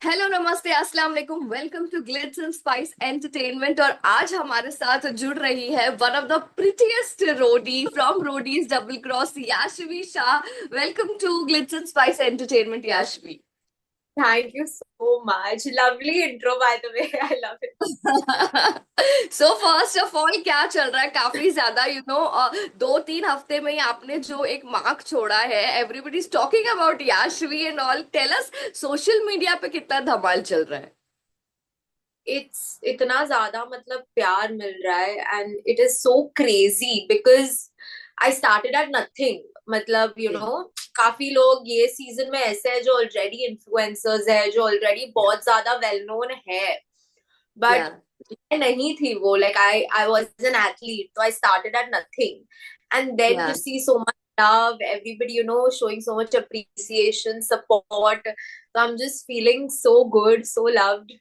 Hello, नमस्ते, अस्सलाम वालेकुम। Welcome to Glitz and Spice Entertainment. और आज हमारे साथ जुड़ रही है one of the prettiest roadie from Roadies Double Cross, Yashvi Shah. Welcome to Glitz and Spice Entertainment, Yashvi. Thank you so much. Lovely intro, by the way. I love it. So first of all, क्या चल रहा है? काफी ज्यादा 2-3 हफ्ते में ही आपने जो एक मार्क छोड़ा है, everybody is talking about Yashvi and all. Tell us, social media पे कितना धमाल चल रहा है? It's इतना ज्यादा मतलब प्यार मिल रहा है and it is so crazy because I started at nothing. मतलब काफी लोग ये सीजन में ऐसे हैं जो ऑलरेडी इन्फ्लुएंसर्स है, जो ऑलरेडी बहुत ज्यादा वेल नोन है, या बट मैं नहीं थी वो. Like I was an athlete, तो I started at nothing and then yeah to see so much love, everybody showing so much appreciation, support, so I'm just feeling so good, so loved.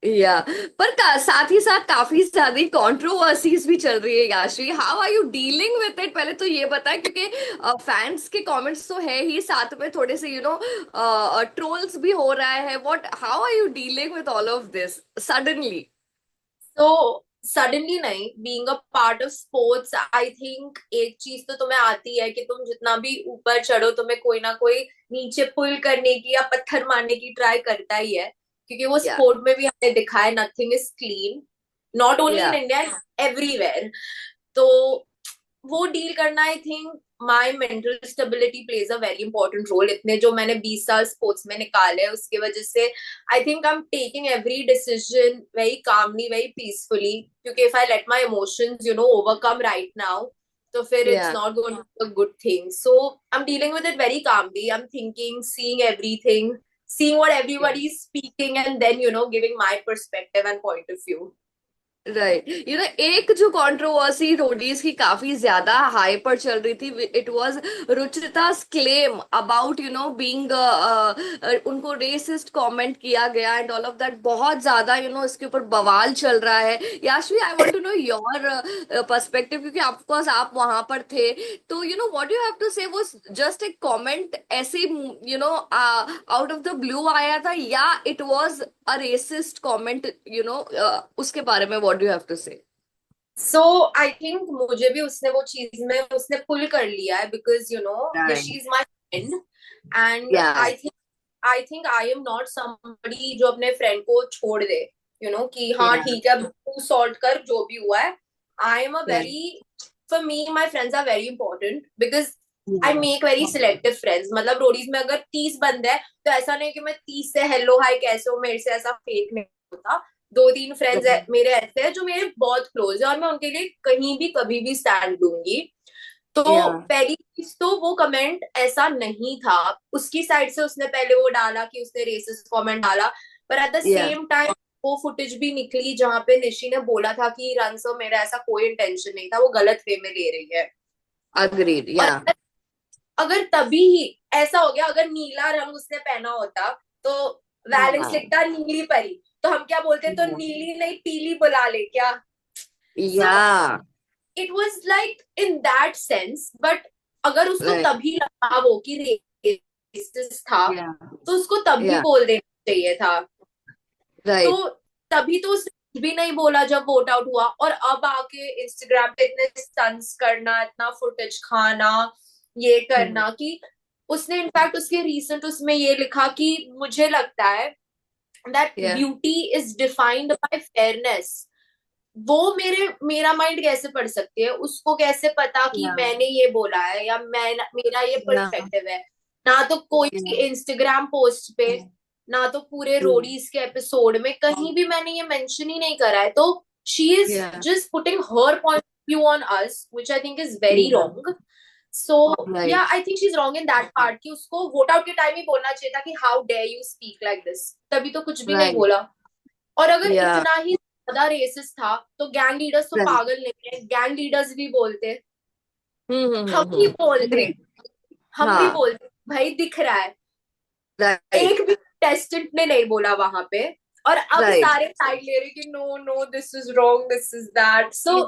या पर साथ ही साथ काफी ज्यादा controversies भी चल रही है, Yashri. How are you dealing with it? पहले तो ये बताएं, क्योंकि फैंस के कमेंट्स तो है ही, साथ में थोड़े से ट्रोल्स भी हो रहा है। What, how are you dealing with all of this suddenly? So suddenly नहीं, being a part of sports, I think एक चीज तो तुम्हें आती है कि तुम जितना भी ऊपर चढ़ो, तुम्हें कोई ना कोई नीचे पुल करने की या पत्थर मारने की ट्राई करता ही है, क्योंकि वो या स्पोर्ट में भी हमें दिखा है, nothing is clean, not only in या इंडिया, एवरीवेयर. तो वो डील करना, I think my mental stability plays a very important role. इतने जो मैंने 20 साल स्पोर्ट्स में निकाले, उसकी वजह से I think I am taking every decision very calmly, very peacefully, क्योंकि if I let my emotions overcome right now, तो फिर it's yeah not going to a good thing. So I am dealing with it very calmly. I am thinking, seeing everything, seeing what everybody is speaking, and then giving my perspective and point of view. Right. एक जो controversy Roadies की काफी ज्यादा high पर चल रही थी, it was रुचिता's क्लेम अबाउट बीइंग, उनको रेसिस्ट कमेंट किया गया एंड ऑल ऑफ दैट। बहुत ज्यादा इसके ऊपर बवाल चल रहा है। Yashvi, I want to know your perspective, क्योंकि ऑफ कोर्स आप वहां पर थे। तो व्हाट यू हैव टू से, वो जस्ट एक कमेंट ऐसे आउट ऑफ द ब्लू आया था, या it was a racist comment? उसके बारे में what do you have to say? So I think मुझे भी उसने वो चीज में उसने पुल कर लिया है, because she right. Is my friend, and yeah I think I am not somebody जो अपने फ्रेंड को छोड़ दे, कि हाँ या ठीक है, तू सॉल्व कर जो भी हुआ है. I am alright. Very, for me my friends are very important, because I या मेक वेरी सिलेक्टिव फ्रेंड्स. मतलब रोडीज में अगर 30 बंद है, तो ऐसा नहीं कि मैं 30 से हेलो हाय कैसे हो, मेरे से ऐसा फेक नहीं होता. 2-3 फ्रेंड्स मेरे ऐसे हैं जो मेरे बहुत क्लोज है, और मैं उनके लिए कहीं भी कभी भी स्टैंड लूंगी. तो या पहली चीज तो वो कमेंट ऐसा नहीं था उसकी साइड से. उसने पहले वो डाला कि उसने रेसिस्ट कमेंट डाला, पर एट द या सेम टाइम वो फुटेज भी निकली जहां पे निशी ने बोला था कि रंसो, मेरा ऐसा कोई इंटेंशन नहीं था, वो गलत वे में ले रही है. अग्रीड। और या अगर तभी ही ऐसा हो गया, अगर नीला रंग उसने पहना होता, तो वैलेंस लिखता नीली परी, तो हम क्या बोलते, तो नीली नहीं पीली बुला ले क्या. सो या it was like in that sense, but अगर उसको राइट। तभी लगा वो कि रेसिस्ट था, या तो उसको तभी या बोल देना चाहिए था. राइट। तो तभी तो उसने कुछ भी नहीं बोला जब वोट आउट हुआ, और अब आके इंस्टाग्राम पे इतने स्टंट्स करना, इतना फुटेज खाना, ये करना कि उसने इनफैक्ट उसके रिसेंट उसमें ये लिखा कि मुझे लगता है दैट या beauty is defined by fairness. वो मेरा माइंड कैसे पढ़ सकती है, उसको कैसे पता कि या मैंने ये बोला है या मैं मेरा ये या पर्सपेक्टिव है. ना तो कोई भी इंस्टाग्राम पोस्ट पे, ना तो पूरे रोडीज के एपिसोड में कहीं भी मैंने ये मेंशन ही नहीं करा है. तो she is yeah just putting her point view on us, which I think is very wrong. So yeah right. I think she is wrong in that part, कि उसको वोट आउट के टाइम ही बोलना चाहिए था कि how dare you speak like this. तभी तो कुछ भी नहीं राइट। बोला. और अगर या इतना ही ज्यादा रेसिस्ट था, तो गैंग लीडर्स तो राइट। पागल नहीं है, गैंग लीडर्स भी बोलते, हम भी बोलते, अग्रीड। हम भी हाँ। बोलते, भाई दिख रहा है. राइट। एक भी टेस्टेंट ने नहीं बोला वहां पे, और अब राइट। सारे साइड ले रहे कि no no this is wrong, this is that. So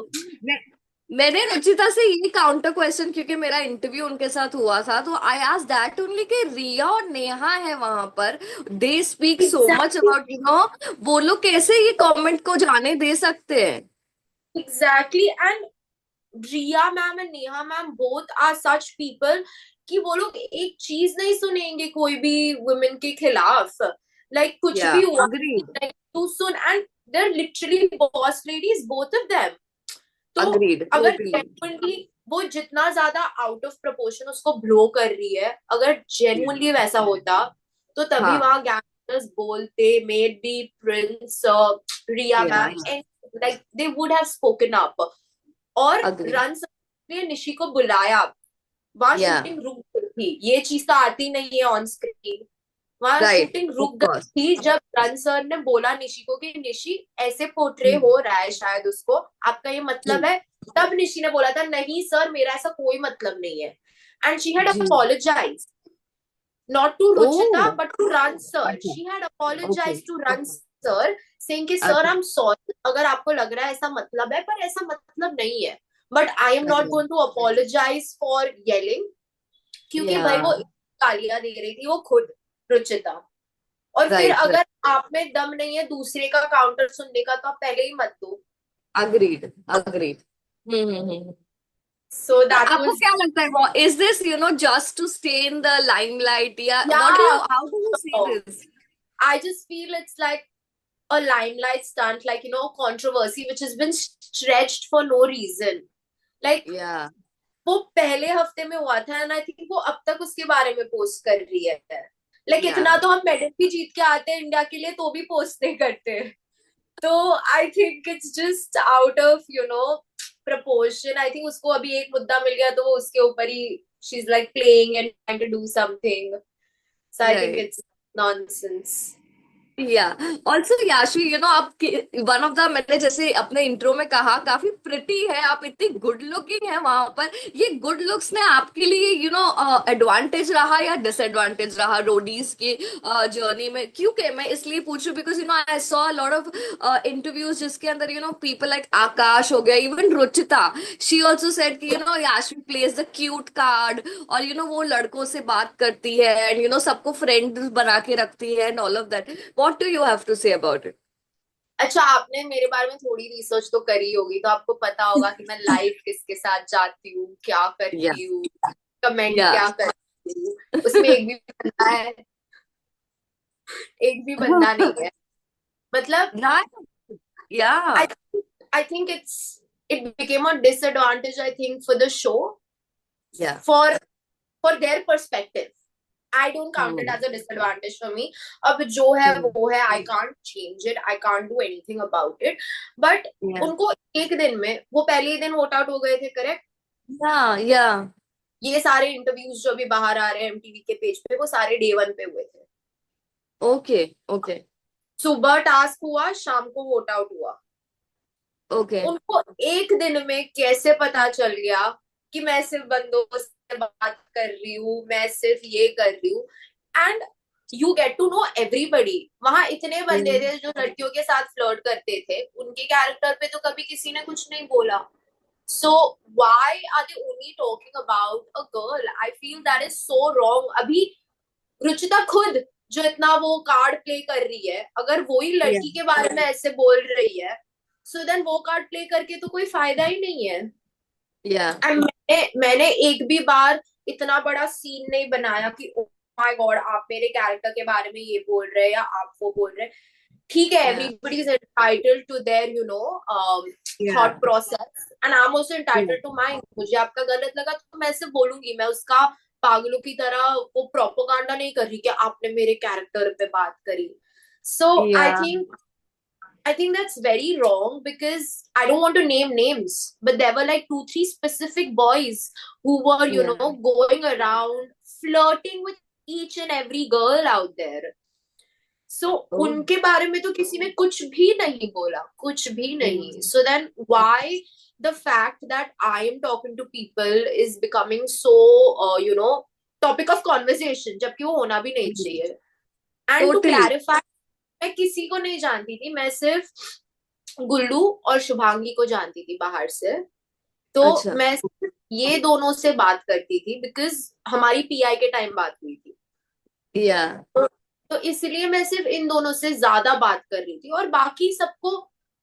मैंने रुचिता से ये काउंटर क्वेश्चन, क्योंकि मेरा इंटरव्यू उनके साथ हुआ था, तो आई आस्क्ड दैट ओनली कि रिया और नेहा है वहां पर, they speak so much exactly, about वो लोग कैसे ये कमेंट को जाने दे सकते हैं? Exactly. And Riya ma'am and Neha ma'am both are such people कि वो लोग एक चीज नहीं सुनेंगे कोई भी वुमेन के खिलाफ। लाइक कुछ या भी हुआ अग्रीड। नहीं तू सुन, and there literally boss ladies both of them. तो अग्रीड अगर टोटली। जेन्युइनली वो जितना ज्यादा आउट ऑफ प्रोपोर्शन उसको ब्लो कर रही है, अगर जेन्युइनली वैसा होता तो तभी हाँ। वहां गैंगस्टर्स बोलते, मे बी प्रिंस, रिया या ma'am, and like they would have spoken up. और अग्रीड। रन ने निशी को बुलाया, वहां या शूटिंग रुक गई थी, ये चीज तो आती नहीं है ऑन स्क्रीन। वहां राइट शूटिंग ऑफ रुक गई कोर्स। थी जब रन सर ने बोला निशी को कि निशी ऐसे पोर्ट्रे हम्म। हो रहा है शायद उसको, आपका ये मतलब है? तब निशी ने बोला था नहीं सर मेरा ऐसा कोई मतलब नहीं है। एंड शी हैड जी। Apologize, not to oh. Ruchita, but to Run sir. अच्छा। She had okay. apologized to Run sir, saying कि sir अच्छा। I'm sorry अगर आपको लग रहा है ऐसा मतलब है, पर ऐसा मतलब नहीं है। But I am not agreed. going to apologize for yelling, क्योंकि या भाई वो गालियां दे रही थी वो खुद, रुचिता। और फिर राइट राइट। अगर आप में दम नहीं है दूसरे का काउंटर सुनने का तो आप पहले ही मत दो। Agreed agreed. हम्म। So तो that आपको was, क्या लगता है, वो is this just to stay in the limelight, या what do you, yeah, how do you see no. This? I just feel it's like a limelight stunt, like, controversy which has been stretched for no reason. Like, या वो पहले हफ्ते में हुआ था and I think वो अब तक उसके बारे में पोस्ट कर रही है। लाइक या इतना तो हम मेडल भी जीत के आते हैं इंडिया के लिए तो भी पोस्ट नहीं करते। तो I think it's just out of proportion. I think उसको अभी एक मुद्दा मिल गया तो वो उसके ऊपर ही she is like playing and trying to do something. So I think right. It's nonsense. Yeah also Yashi, आप वन ऑफ द, मैंने जैसे अपने इंट्रो में कहा, काफी प्रिटी है आप, इतनी गुड लुकिंग है वहां पर। ये गुड लुक्स ने आपके लिए एडवांटेज रहा या डिसएडवांटेज रहा रोडीज की जर्नी में? क्योंकि मैं इसलिए पूछूं because I saw lot of interviews जिसके अंदर पीपल लाइक आकाश हो गया, even Ruchita, she also said कि याशी प्लेज द क्यूट कार्ड, और वो लड़कों से बात करती है एंड सबको फ्रेंड बना के रखती है and all of that. What do you have to say about it? अच्छा, आपने मेरे बारे में थोड़ी रिसर्च तो करी होगी तो आपको पता होगा कि मैं लाइव किसके साथ जाती हूँ, क्या Yeah, करती हूँ, कमेंट yeah. क्या करती हूँ। उसमें एक भी बंदा है? एक भी बंदा नहीं है। मतलब Right. I Yeah, I think it became a disadvantage I think for the show, yeah. For for their perspective. I don't count it Hmm. As a disadvantage for me. अब जो है Hmm. वो है, I can't change it, I can't do anything about it. But Yeah. उनको एक दिन में, वो पहले ही दिन वोट आउट हो गए थे, करेक्ट? Yeah, yeah. ये सारे इंटरव्यूज जो अभी बाहर आ रहे हैं एमटीवी के पेज पे वो सारे डे वन पे हुए थे। Okay, okay, सुबह टास्क हुआ, शाम को वोट आउट हुआ। okay. उनको एक दिन में कैसे पता चल गया कि मैं सिर्फ बंदों से बात कर रही हूँ, मैं सिर्फ ये कर रही हूँ? And you get to know everybody. वहां इतने बंदे Hmm. थे जो लड़कियों के साथ फ्लर्ट करते थे, उनके कैरेक्टर पे तो कभी किसी ने कुछ नहीं बोला। So why are they only talking about a girl? I feel that is so wrong. अभी रुचिता खुद जो इतना वो कार्ड प्ले कर रही है, अगर वो ही Yeah, लड़की के बारे में ऐसे बोल रही है, सो देन वो कार्ड प्ले करके तो कोई फायदा ही नहीं है। yeah. एंड मैंने एक भी बार इतना बड़ा सीन नहीं बनाया कि ओ माय गॉड आप मेरे कैरेक्टर के बारे में ये बोल रहे हैं या आप वो बोल रहे हैं। ठीक है, Yeah, everybody is entitled to their yeah. Thought process and I am also Yeah. Entitled to mind. मुझे आपका गलत लगा तो मैं सिर्फ बोलूंगी, मैं उसका पागलों की तरह वो प्रोपोगंडा नहीं कर रही कि आपने मेरे कैरेक्टर पे बात करी। सो आई Yeah. Think I think that's very wrong because I don't want to name names, but there were like two, three specific boys who were, Yeah. going around flirting with each and every girl out there. So Oh. उनके बारे में तो किसी ने कुछ भी नहीं बोला, कुछ भी नहीं। Hmm. So then why the fact that I am talking to people is becoming so, topic of conversation, जबकि वो होना भी नहीं Hmm. चाहिए। And to Totally. clarify, मैं किसी को नहीं जानती थी, मैं सिर्फ गुल्लू और शुभांगी को जानती थी बाहर से। तो अच्छा। मैं सिर्फ ये दोनों से बात करती थी बिकॉज हमारी पीआई के टाइम बात हुई थी। या तो इसलिए मैं सिर्फ इन दोनों से ज्यादा बात कर रही थी, और बाकी सबको,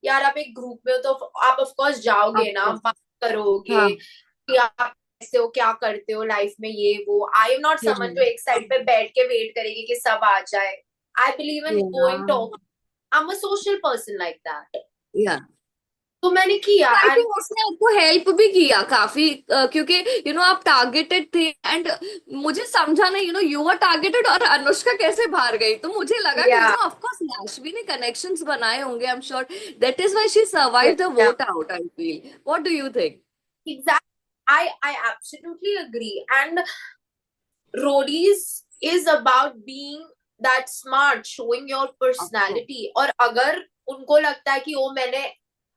यार आप एक ग्रुप में हो तो आप ऑफ कोर्स ऑफ जाओगे ना, कोर्स। बात करोगे हाँ। कि आप कैसे हो, क्या करते हो लाइफ में, ये वो। आई एम नॉट समन जो हम्म। एक साइड पे बैठ के वेट करेगी कि सब आ जाए। आई बिलीव इन गोइंग या talk. I am a social person like that. या तो मैंने किया आई एंड थिंक उसने आपको हेल्प भी किया काफी, क्योंकि आप टारगेटेड थे एंड मुझे समझा नहीं, यू आर टारगेटेड और अनुष्का कैसे बाहर गई, तो मुझे लगा कि या ऑफ कोर्स याशवी ने कनेक्शंस बनाए होंगे, I am sure that is why she survived the या vote out, I feel. What do you think? Exact, I absolutely agree. And roadies is about being that smart, showing your of course. personality। और अगर उनको लगता है कि ओ मैंने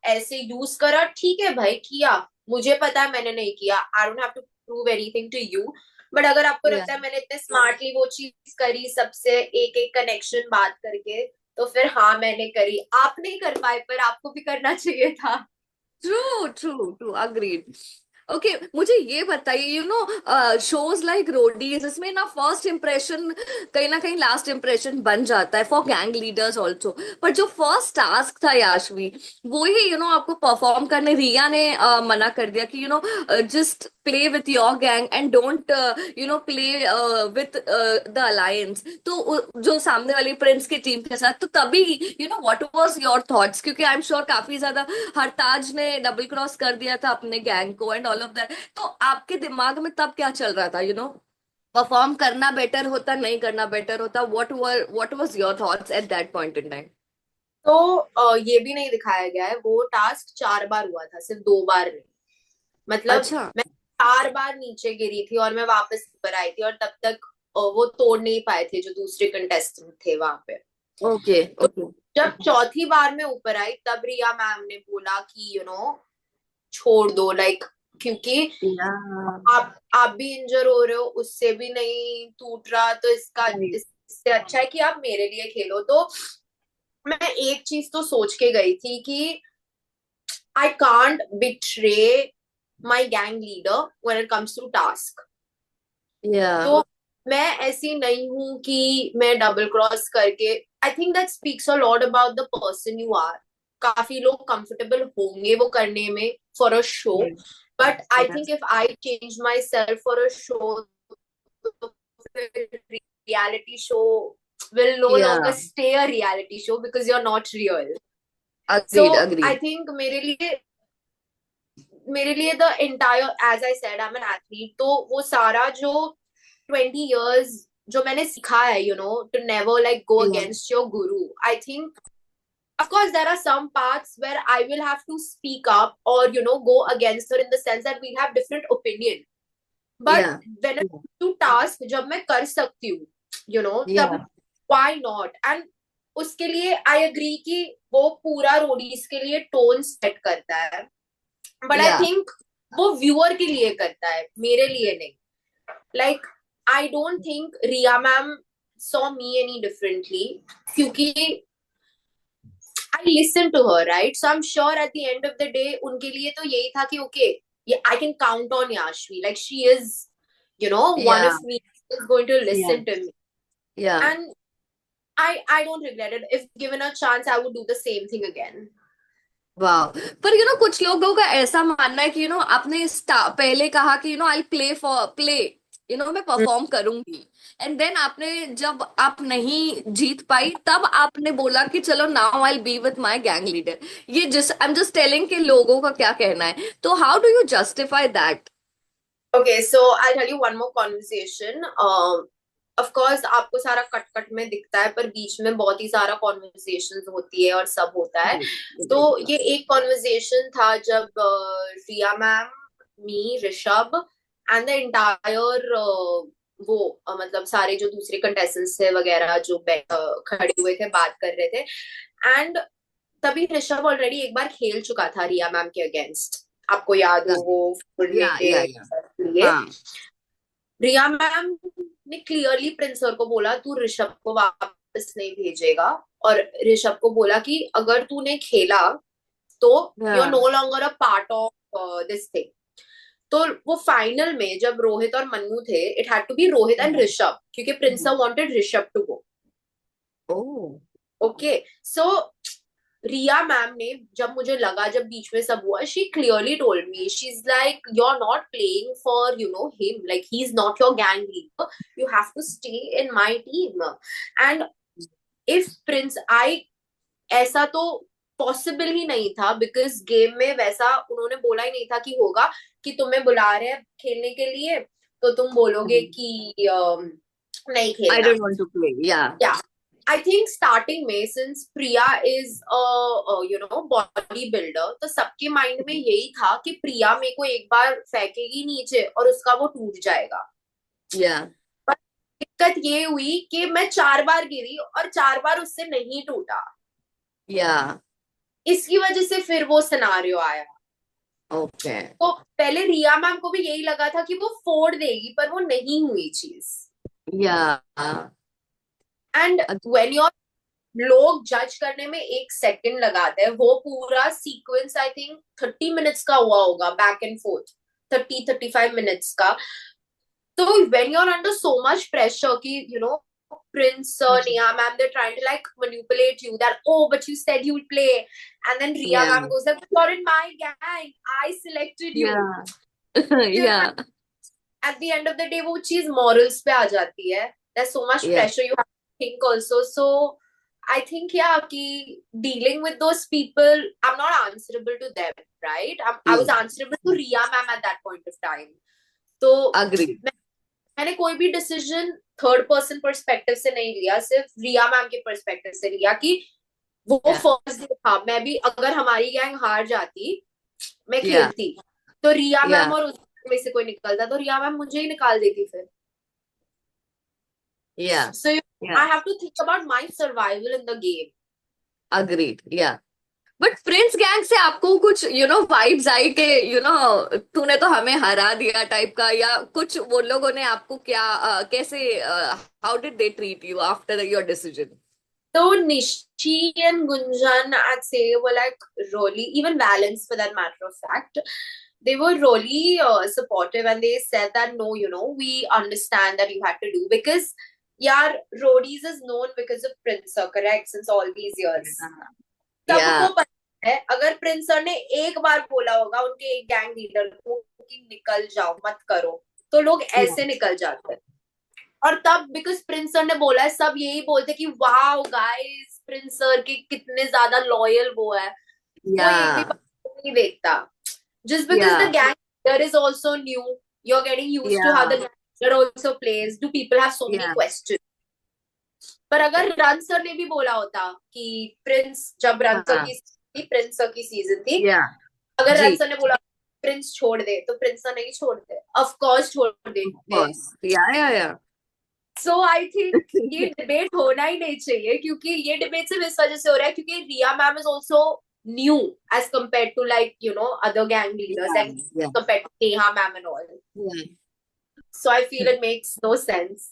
ऐसे use करा, ठीक है भाई, किया, मुझे पता है मैंने नहीं किया, I don't have to prove anything to you. But अगर आपको या लगता है मैंने इतने स्मार्टली वो चीज करी, सबसे एक एक कनेक्शन बात करके, तो फिर हाँ मैंने करी। आप नहीं कर पाए पर आपको भी करना चाहिए था। True true true, agreed. Okay, मुझे ये बताइए, शोज लाइक रोडीज, इसमें ना फर्स्ट इम्प्रेशन कहीं ना कहीं लास्ट इम्प्रेशन बन जाता है फॉर गैंग लीडर्स ऑल्सो। पर जो फर्स्ट टास्क था याशवी, वो ही आपको परफॉर्म करने रिया ने मना कर दिया कि just play with your gang and don't play with the alliance, तो जो सामने वाली प्रिंस की टीम के साथ, तो तभी व्हाट वाज योर थॉट्स, क्योंकि आई एम श्योर काफी ज्यादा हरताज ने डबल क्रॉस कर दिया था अपने गैंग को एंड ऑल ऑफ दैट, तो आपके दिमाग में तब क्या चल रहा था? परफॉर्म करना बेटर होता, नहीं करना बेटर होता? What was your thoughts at that point in time? तो ये भी नहीं दिखाया गया है, वो टास्क 4 बार हुआ था, सिर्फ 2 बार नहीं। मतलब अच्छा। मैं 4 बार नीचे गिरी थी और मैं वापस ऊपर आई थी, और तब तक वो तोड़ नहीं पाए थे जो दूसरे कंटेस्टेंट थे वहां पे। ओके तो ओके। जब चौथी बार में ऊपर आई, तब रिया मैम ने बोला कि छोड़ दो, लाइक, क्योंकि या आप भी इंजर हो रहे हो, उससे भी नहीं टूट रहा, तो इससे अच्छा है कि आप मेरे लिए खेलो। तो मैं एक चीज तो सोच के गई थी कि I can't betray my gang leader when it comes to task. या तो मैं ऐसी नहीं हूं कि मैं डबल क्रॉस करके, I think that speaks a lot about the person you are. काफी लोग कंफर्टेबल होंगे वो करने में for a show, but I think if I change myself for a show, reality show will no या longer stay a reality show because you're not real. So agreed I agreed. think मेरे लिए the entire, as I said, I am an athlete, तो वो सारा जो 20 years जो मैंने सीखा है, to never like go against your guru. I think of course there are some parts where I will have to speak up or go against her, in the sense that we'll have different opinion, but या when it comes to task जब मैं कर सकती हूँ, या तब why not? And उसके लिए आई एग्री कि वो पूरा रोडीज के लिए टोन सेट करता है, बट आई या थिंक वो व्यूअर के लिए करता है, मेरे लिए नहीं। Like I don't think Riya ma'am saw me any differently, क्योंकि I listen to her, right? So I'm sure at the end of the day, उनके लिए तो यही था कि okay, yeah, I can count on Yashvi. Like she is, one या of me, is going to या listen to me. या And I don't regret it. If given a chance, I would do the same thing again. वाह। पर कुछ लोगों का ऐसा मानना है कि आपने पहले कहा कि आई प्ले फॉर प्ले, मैं परफॉर्म करूंगी, एंड देन आपने जब आप नहीं जीत पाई तब आपने बोला कि चलो now I be with my gang leader. ये just I am just telling के लोगों का क्या कहना है, तो how do you justify that? Okay, so I'll tell you one more conversation. Of course, आपको सारा कट कट में दिखता है, पर बीच में बहुत ही सारा कॉन्वर्सेशन होती है और सब होता है। तो ये एक कॉन्वर्सेशन था जब Riya ma'am, me, Rishabh and the entire वो मतलब सारे जो दूसरे कंटेस्टेंट्स थे वगैरह जो खड़े हुए थे, बात कर रहे थे। एंड तभी ऋषभ ऑलरेडी एक बार खेल चुका था रिया मैम के अगेंस्ट, आपको याद हो वो या बोलने के या लिए। हाँ। रिया मैम ने क्लियरली प्रिंस सर को बोला तू ऋषभ को वापस नहीं भेजेगा, और ऋषभ को बोला कि अगर तूने खेला तो यू आर हाँ। No longer a part of this thing. तो वो फाइनल में जब रोहित और मन्नू थे, it had to be Rohit and Rishabh, क्योंकि Prinsa wanted Rishabh to go. Oh. Okay, so Riya ma'am ने, जब मुझे लगा, जब बीच में सब हुआ, she clearly told me, she is like, you are not playing for him, like he is not your gang leader, you have to stay in my team. And if Prince, I, ऐसा तो possible ही नहीं था, because game में वैसा उन्होंने बोला ही नहीं था कि होगा, कि तुम्हें बुला रहे हैं खेलने के लिए तो तुम बोलोगे कि नहीं I खेलना। don't want to play. Yeah. या आई थिंक स्टार्टिंग में, since Priya is body builder, तो सबके माइंड में यही था कि प्रिया मेरे को एक बार फेंकेगी नीचे और उसका वो टूट जाएगा। Yeah. पर दिक्कत ये हुई कि मैं 4 बार गिरी और 4 बार उससे नहीं टूटा। Yeah. इसकी वजह से फिर वो सिनारियो आया। Okay. तो पहले रिया मैम को भी यही लगा था कि वो फोड़ देगी, पर वो नहीं हुई चीज। Yeah. एंड व्हेन योर, लोग जज करने में 1 सेकंड लगाते हैं, वो पूरा सीक्वेंस आई थिंक 30 मिनट्स का हुआ होगा, बैक एंड फोर्थ, 35 मिनट्स का। तो when you are under so much pressure कि Prince, Neha ma'am, they're trying to like manipulate you that, oh, but you said you would play. And then Riya Yeah. ma'am goes like, you're in my gang. I selected you. Yeah. Till Yeah. at the end of the day, वो चीज morals पे आ जाती है. There's so much Yeah. pressure you have to think also. So I think, yeah, कि dealing with those people, I'm not answerable to them, right? I was answerable to Riya ma'am at that point of time. तो Agreed. मैंने कोई भी decision third person perspective से नहीं लिया, सिर्फ रिया ma'am के पर्सपेक्टिव से लिया कि वो Yeah. फर्स्ट डे था। मैं भी, अगर हमारी गैंग हार जाती, मैं Yeah. खेलती, तो रिया मैम Yeah. और उस में से कोई निकलता, तो रिया मैम मुझे ही निकाल देती फिर। Yeah. So Yeah. I have to think about my survival in the game. Agreed. Yeah. But Prince gang से आपको कुछ वाइब्स आई के तूने तो हमें हरा दिया टाइप का, या कुछ वो लोगों ने आपको क्या कैसे, how did they treat you after your decision? So Nishi and Gunjan, I'd say, were like really, even Valence for that matter of fact, they were really supportive, and they said that no, we understand that you had to do, because yeah, Rhodey's is known because of Prince Sir, correct, since all these years. सबको Yeah. पता है, अगर Prince sir ने एक बार बोला होगा उनके एक गैंग लीडर को कि निकल जाओ, मत करो, तो लोग ऐसे निकल जाते हैं। और तब बिकॉज प्रिंस सर ने बोला है, सब यही बोलते कि वाओ गाइस, प्रिंस सर के कितने ज्यादा लॉयल वो है। कोई एक भी Yeah. बात नहीं देखता, just because the Yeah. Gang leader is also new, you are getting used to how the Yeah. Gang leader also plays, do people have so many Yeah. Question. पर अगर रन सर ने भी बोला होता कि प्रिंस, जब run sir हाँ. की प्रिंस सर की सीजन थी, Yeah. अगर जी. रन सर ने बोला प्रिंस छोड़ दे, तो प्रिंस सर नहीं छोड़ते, ऑफ कोर्स छोड़ देते। Boss. Yeah. Yeah. Yeah. So I think ये डिबेट होना ही नहीं चाहिए, क्योंकि ये डिबेट सिर्फ इस वजह से हो रहा है क्योंकि Riya ma'am is also new as compare to like other gang leaders, Yeah. And Yeah. Compare to Neha ma'am and all. Yeah. So I feel it makes no sense.